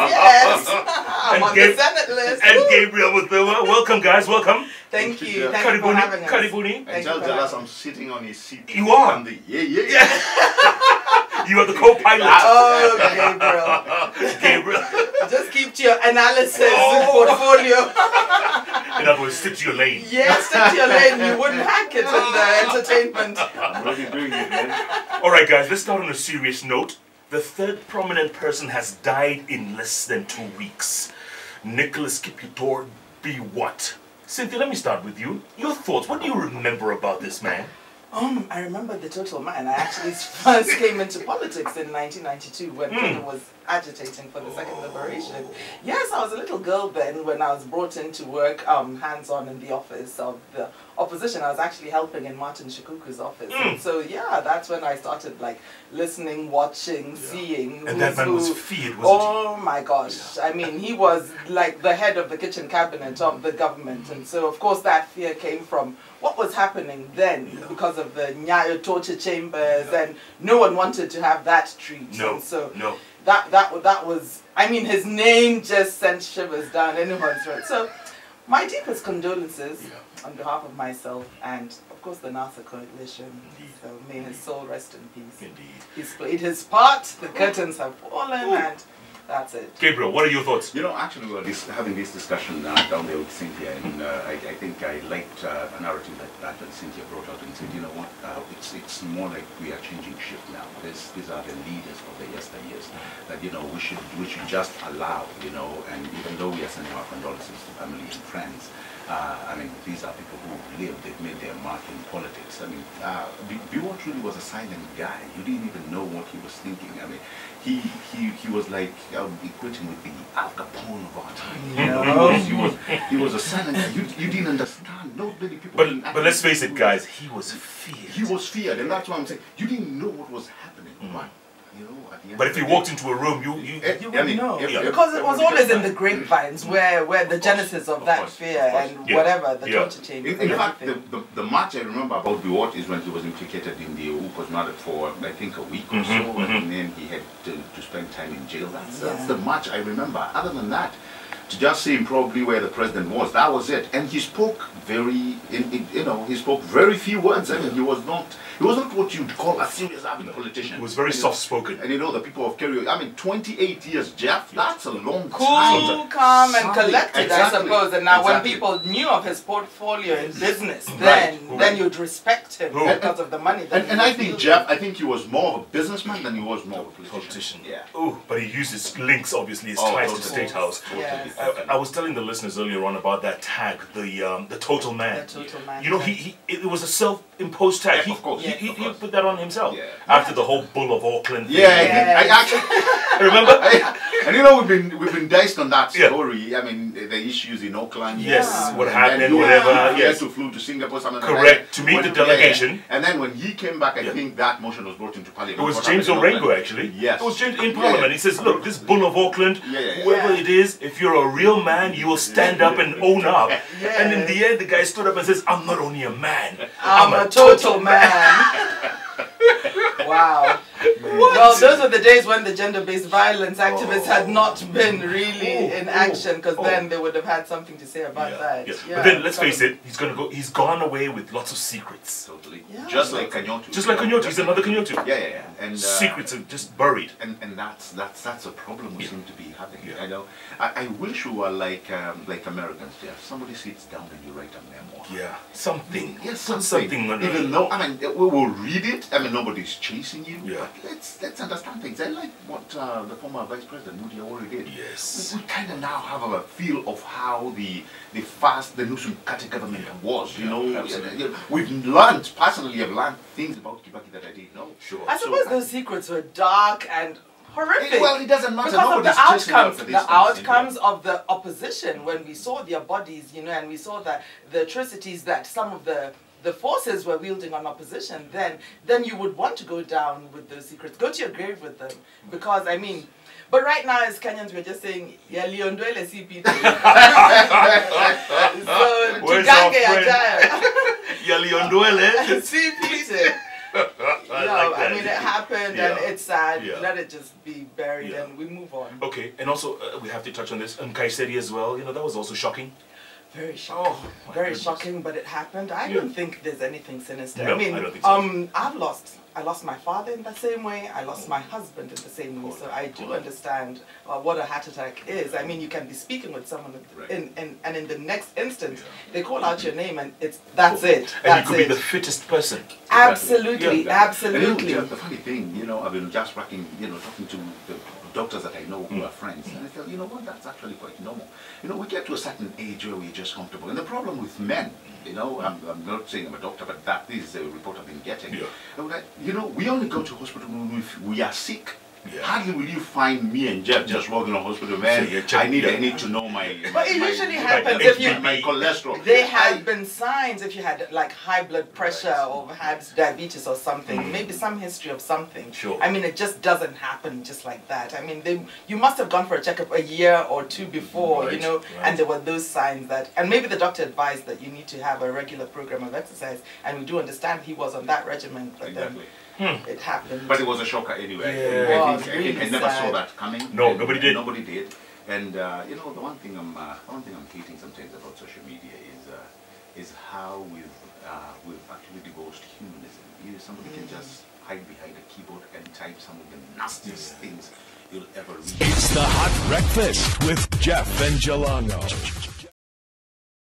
yes. I'm on the Senate list. And Gabriel with the welcome, guys. Welcome. Thank you. Thank you for having us. Karibuni. And tell Dallas I'm sitting on his seat. You are. Yeah. You are the co-pilot. Oh, Gabriel. Gabriel. Just keep to your analysis portfolio. In other words, stick to your lane. Yes, stick to your lane. You wouldn't hack it in the entertainment. I'm really doing it, man. All right, guys, let's start on a serious note. The third prominent person has died in less than 2 weeks. Nicholas Kipitor Biwott. Cynthia, let me start with you. Your thoughts. What do you remember about this man? I remember the total man. I actually first came into politics in 1992 when Kenya was agitating for the second liberation. Yes, I was a little girl then when I was brought in to work hands-on in the office of the opposition. I was actually helping in Martin Shikuku's office. And so, yeah, that's when I started like listening, watching, seeing. And that man was feared, wasn't Oh my gosh. Yeah. I mean, he was like the head of the kitchen cabinet of the government. And so, of course, that fear came from what was happening then because of the Nyayo torture chambers, and no one wanted to have that treat. No, so no. That was, I mean, his name just sent shivers down anyone's throat. So my deepest condolences on behalf of myself and, of course, the NASA coalition. Indeed. So may his soul rest in peace. Indeed. He's played his part, the curtains have fallen, and that's it. Gabriel, what are your thoughts? You know, actually, we were having this discussion down there with Cynthia, and I think I liked a narrative that Cynthia brought out and said, you know what, it's more like we are changing shift now. These are the leaders of the yesteryears that, you know, we should just allow, you know, and even though we are sending our condolences to family and friends, I mean, these are people who lived, they've made their mark in politics. I mean, Biwott really was a silent guy. You didn't even know what he was thinking. I mean, he was like equating with the Al Capone of our time. You know? he was a silent guy. You didn't understand. No many people. But let's face it, guys. He was feared. He was feared, and that's why I'm saying you didn't know what was happening. You know, at the end but if you walked into a room, you wouldn't know. Because it was always in the grapevines where the genesis of that fear and whatever, the torture chamber. In fact, the march I remember about Biwott is when he was implicated in the Ukos matter for, I think, a week or so, and then he had to spend time in jail. That's the march I remember. Other than that, to just see him probably where the president was, that was it. And he spoke he spoke very few words. I mean, he was not what you'd call a serious politician. He was very soft-spoken. And you know, the people of Kerio, I mean, 28 years, Jeff, that's a long time. Cool, calm, and collected, exactly. I suppose. And now when people knew of his portfolio in business, then you'd respect him because of the money that and I think, Jeff, I think he was more of a businessman than he was more of a politician. Yeah. Oh, but he used his links, obviously, his ties to the State House. Yes. I was telling the listeners earlier on about that tag, the total man. The total man. You know, it was a self-imposed tag. Yeah, of course. He put that on himself after the whole Bull of Auckland thing. I actually remember. And you know, we've been diced on that story. I mean, the issues in Auckland. Yes, what happened, whatever. He had to flew to Singapore, something like that. Correct, to meet the delegation. And then when he came back, I think that motion was brought into Parliament. It was James Orengo, actually. Yes. It was James in Parliament. He says, look, this Bull of Auckland, whoever it is, if you're a real man, you will stand up and own up. And in the end, the guy stood up and says, I'm not only a man, I'm a total man. Wow. Well, those were the days when the gender-based violence activists had not been really in action, because then they would have had something to say about that. Yeah. But then let's face it, he's gone away with lots of secrets. Totally. Just like Kanyotu. Just like Kanyotu. He's another Kanyotu. Yeah. And secrets are just buried. And that's a problem we seem to be having. I know. I wish we were like Americans, Jeff. Somebody sits down and you write a memoir. Yeah. Something. Yes, something. Even though, I mean, we will read it. I mean, nobody's chasing you. Yeah. But let's understand things. I like what the former Vice President Moody already did. Yes. We kind of now have a feel of how the Nusum Kate government was. You know, we've learned, personally, I've learned things about Kibaki that I didn't know. Sure. I suppose those secrets were dark and horrific. Well, it doesn't matter. Because of the outcomes yeah. of the opposition, when we saw their bodies, you know, and we saw that the atrocities that some of the forces were wielding on opposition, then you would want to go down with those secrets, go to your grave with them, because I mean. But right now, as Kenyans, we're just saying, ya liondwele CPT. So, tugange ya jaya. Ya liondwele CPT. I mean, it happened and it's sad. Yeah. Let it just be buried Yeah. and we move on. Okay, and also we have to touch on this. Kayseri as well, you know, that was also shocking. Very shocking. Oh, my Very goodness. shocking, but it happened. I don't think there's anything sinister. No, I mean, I don't think so. I lost my father in the same way. I lost my husband in the same way. So I do understand what a heart attack is. I mean, you can be speaking with someone and in the next instant, they call out your name and that's it. And you That's could be it. the fittest person. Absolutely, Yeah. absolutely. And the funny thing, I've been just talking to the doctors that I know who are friends, and I feel, you know what, that's actually quite normal. We get to a certain age where we're just comfortable. And the problem with men, I'm not saying I'm a doctor, but that is a report I've been getting. Yeah. We only go to hospital when we are sick. Yeah. Hardly will you find me and Jeff just walking on hospital, man. So I need to know my But it usually happens if my cholesterol. There have been signs if you had like high blood pressure or had diabetes or something, maybe some history of something. Sure. I mean, it just doesn't happen just like that. I mean, you must have gone for a checkup a year or two before, Right, and there were those signs that, and maybe the doctor advised that you need to have a regular program of exercise, and we do understand he was on that regimen, but Exactly. then it happened. But it was a shocker anyway. Yeah. I think I never saw that coming. No, And nobody did. Nobody did. And the one thing I'm hating sometimes about social media is how we've actually divorced humanism. Somebody can just hide behind a keyboard and type some of the nastiest things you'll ever read. It's the Hot Breakfast with Jeff and Jelano.